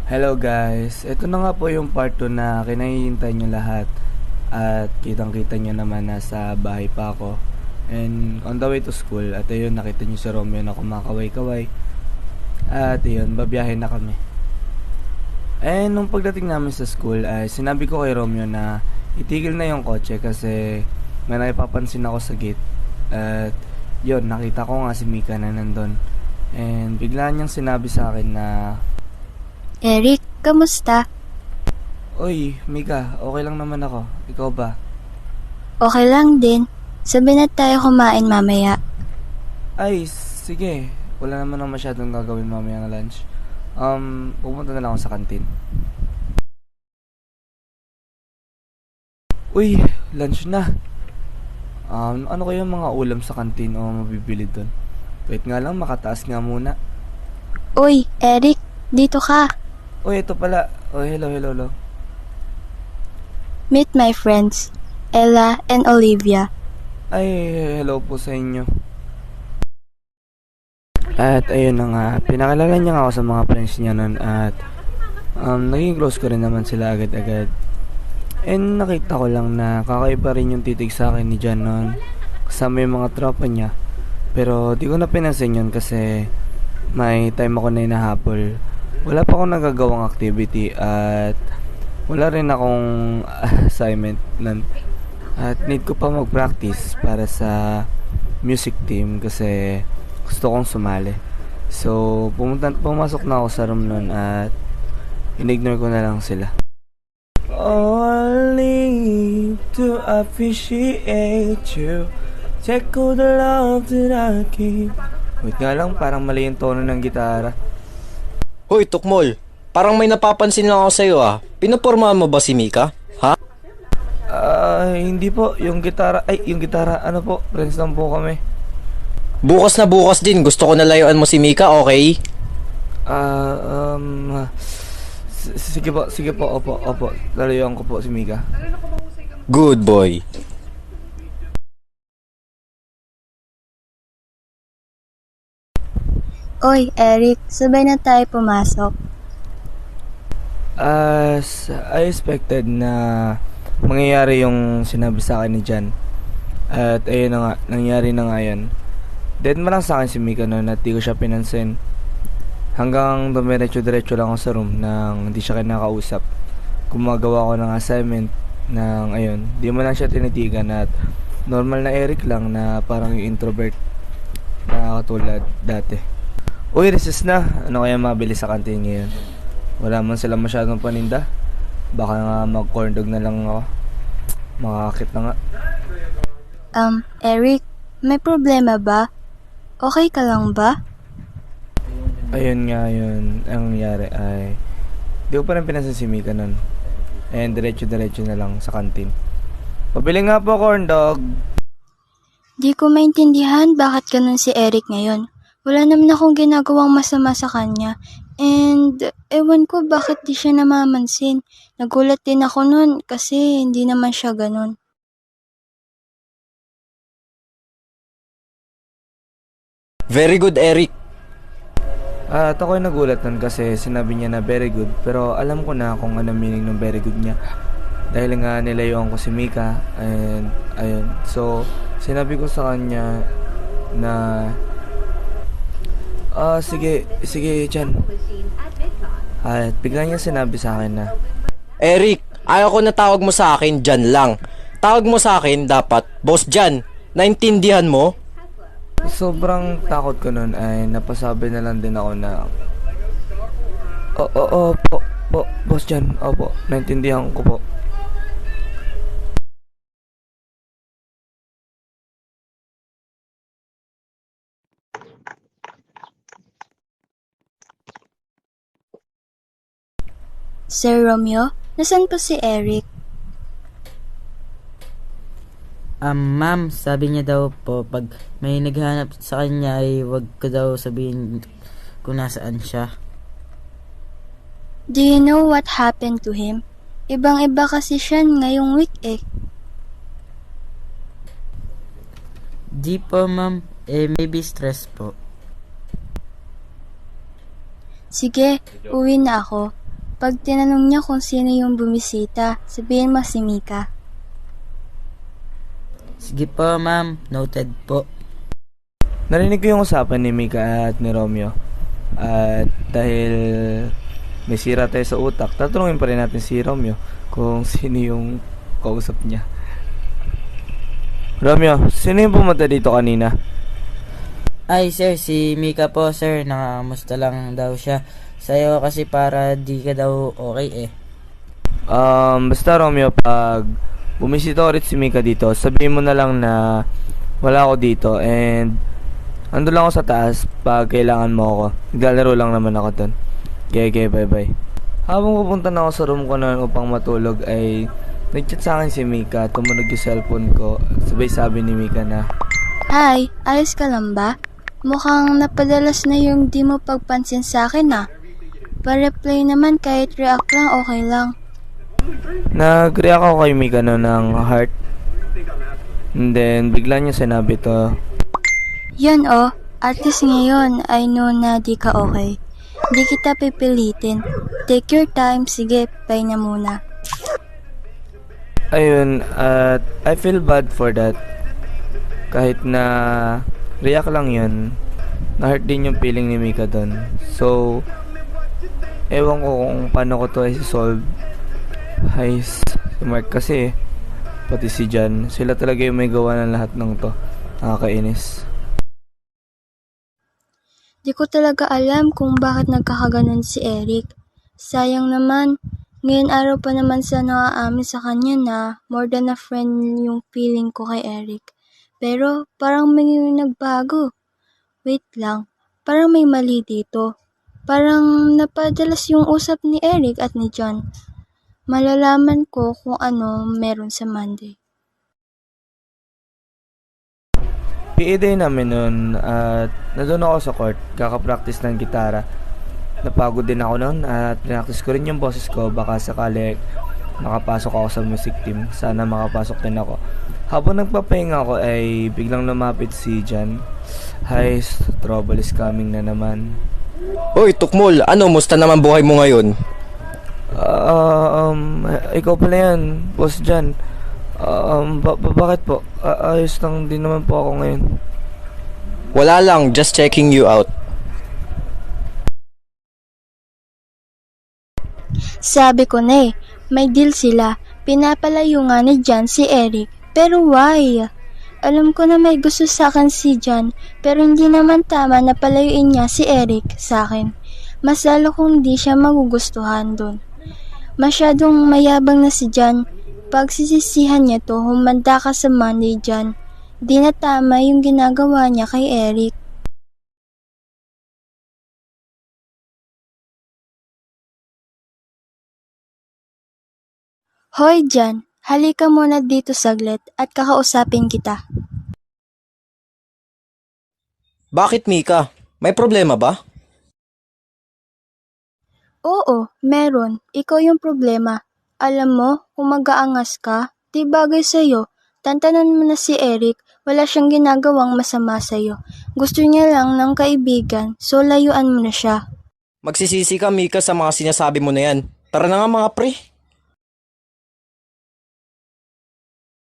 Hello guys, ito na nga po yung part 2 na kinahihintay nyo lahat. At kitang-kita nyo naman nasa bahay pa ako and on the way to school. At ayun, nakita nyo si Romeo na kumakaway-kaway. At ayun, babiyahe na kami. And nung pagdating namin sa school ay sinabi ko kay Romeo na itigil na yung kotse kasi may napapansin ako sa gate. At yun, nakita ko nga si Mika na nandun. And bigla niyang sinabi sa akin na, Eric, kamusta? "Uy, Mika, okay lang naman ako. Ikaw ba?" Okay lang din. Sabi na tayo kumain mamaya. "Ay, sige. Wala naman ako masyadong gagawin mamaya na lunch. Pupunta na lang ako sa kantin." "Uy, lunch na. Ano kaya mga ulam sa kantin o mabibili doon? Wait nga lang, makataas nga muna." Uy, Eric, dito ka. "Uy, ito pala. Oh, hello. Meet my friends, Ella and Olivia. Ay, hello po sa inyo." At ayun na nga, pinakilala niya nga ako sa mga friends niya nun at naging close ko rin naman sila agad-agad. And nakita ko lang na kakaiba rin yung titig sa akin ni John noon kasama yung mga tropa niya. Pero di ko na pinansin yun kasi may time ako na hinahabol. Wala pa akong nagagawang activity at wala rin akong assignment nun. At need ko pa mag-practice para sa music team kasi gusto kong sumali. So pumasok na ako sa room nun at inignore ko na lang sila. Oh, I live to appreciate you. Check all the love that I give. Wait nga lang, parang mali yung tono ng gitara. Hoy, Tukmol. Parang may napapansin lang ako sa'yo ah. Pinapormahan mo ba si Mika? Ha? Hindi po. Yung gitara, ano po, friends lang po kami. Bukas na bukas din. Gusto ko na layuan mo si Mika, okay? Ah, um, sige po, opo. Lalayuan ko po si Mika. Good boy. Oy, Eric, sabay na tayo pumasok. As I expected na mangyayari yung sinabi sa akin ni Jan. At ayun na nga, nangyari na nga yun. Dead ma lang sa akin si Mika noon at di ko siya pinansin. Hanggang dumiretso-diretso lang ako sa room nang hindi siya kinakausap. Gumagawa ko ng assignment ng ayun. Di mo lang siya tinitigan at normal na Eric lang na parang yung introvert na katulad dati. Uy, recess na. Ano kaya mabili sa kantin ngayon? Wala man sila masyadong paninda. Baka nga mag-corn dog na lang ako. Makakakit na nga. Eric, may problema ba? Okay ka lang ba? Ayun nga yun. Ang nangyari ay di ko pa rin pinansin si Mika nun. And diretso-diretso na lang sa kantin. Pabili nga po corn dog. Di ko maintindihan bakit ganun si Eric ngayon. Wala naman akong ginagawang masama sa kanya. And ewan ko bakit di siya namamansin. Nagulat din ako nun kasi hindi naman siya ganun. Very good, Eric. At ako'y nagulat nun kasi sinabi niya na very good. Pero alam ko na kung ano meaning ng very good niya. Dahil nga nilayuan ko si Mika. And ayun. So sinabi ko sa kanya na sige Chan. At bigla niya sinabi sa akin na, Eric, ayaw ko na tawag mo sa akin Jan lang. Tawag mo sa akin dapat, Boss Jan. Naintindihan mo? sobrang takot ko nun ay napasabi na lang din ako na, Boss Jan, opo, naintindihan ko po. Sir Romeo, nasan po si Eric? Ma'am, sabi niya daw po, pag may naghanap sa kanya ay wag ko daw sabihin kung nasaan siya. Do you know what happened to him? Ibang-iba kasi siya ngayong week eh. Di po ma'am, maybe stress po. Sige, uwi na ako. Pag tinanong niya kung sino yung bumisita, sabihin mo si Mika. Sige po, ma'am. Noted po. Narinig ko yung usapan ni Mika at ni Romeo. At dahil may sira tayo sa utak, tatanungin pa rin natin si Romeo kung sino yung kausap niya. Romeo, sino yung pumunta dito kanina? Ay, sir, si Mika po, sir. Nakamusta lang daw siya. Sa'yo kasi para di ka daw okay eh. Basta Romeo, pag bumisita ulit si Mika dito, sabihin mo na lang na wala ako dito and ando lang ako sa taas pag kailangan mo ako. Naglalaro lang naman ako dun. Okay, bye-bye. Habang pupunta na ako sa room ko noon upang matulog ay nag-chat sa akin si Mika, tumunog yung cellphone ko. Sabay sabi ni Mika na, Hi, ayos ka lang ba? Mukhang napadalas na yung di mo pagpansin sa akin ah. Pa-reply naman kahit react lang okay lang. nag-react ako kay Mika no ng heart. And then bigla niya sinabi to, Yun oh, at least ngayon I know na di ka okay. Di kita pipilitin. Take your time, sige, bye na muna. ayun, at I feel bad for that. Kahit na react lang yun, na-hurt din yung feeling ni Mika doon. So, ewan ko kung paano ko to i-solve. Hi, si Mark kasi, pati si Jan, sila talaga yung may gawa ng lahat ng to. Nakakainis. Di ko talaga alam kung bakit nagkakaganon si Eric. Sayang naman, ngayon araw pa naman sa nakaamin sa kanya na more than a friend yung feeling ko kay Eric. Pero parang may nagbago. Wait lang, parang may mali dito. Parang napadalas yung usap ni Eric at ni John. Malalaman ko kung ano meron sa Monday. PE day namin nun at nandun ako sa court, kakapractice ng gitara. Napagod din ako nun at practice ko rin yung boses ko, baka sakali makapasok ako sa music team. Sana makapasok din ako. Habang nagpapahinga ako ay biglang lumapit si Jan. Hi, trouble is coming na naman. Hoy, Tukmol, ano, musta naman buhay mo ngayon? Ikaw pala yan, Boss Jan. Bakit po? Ayos lang din naman po ako ngayon. Wala lang, just checking you out. Sabi ko na eh, may deal sila. Pinapalayo nga ni John si Eric. Pero why? Alam ko na may gusto sa akin si John, pero hindi naman tama na palayuin niya si Eric sa akin. Mas lalo kung di siya magugustuhan dun. Masyadong mayabang na si John. Pagsisisihan niya to, humanda ka sa Monday, John. Di na tama yung ginagawa niya kay Eric. Hoy, John. Halika muna dito saglit at kakausapin kita. Bakit, Mika? May problema ba? Oo, meron. Ikaw yung problema. Alam mo, kung mag-aangas ka, di bagay sa'yo. Tantanan mo na si Eric, wala siyang ginagawang masama sa'yo. Gusto niya lang ng kaibigan, so layuan mo na siya. Magsisisi ka, Mika, sa mga sinasabi mo na yan. Tara na nga mga pre.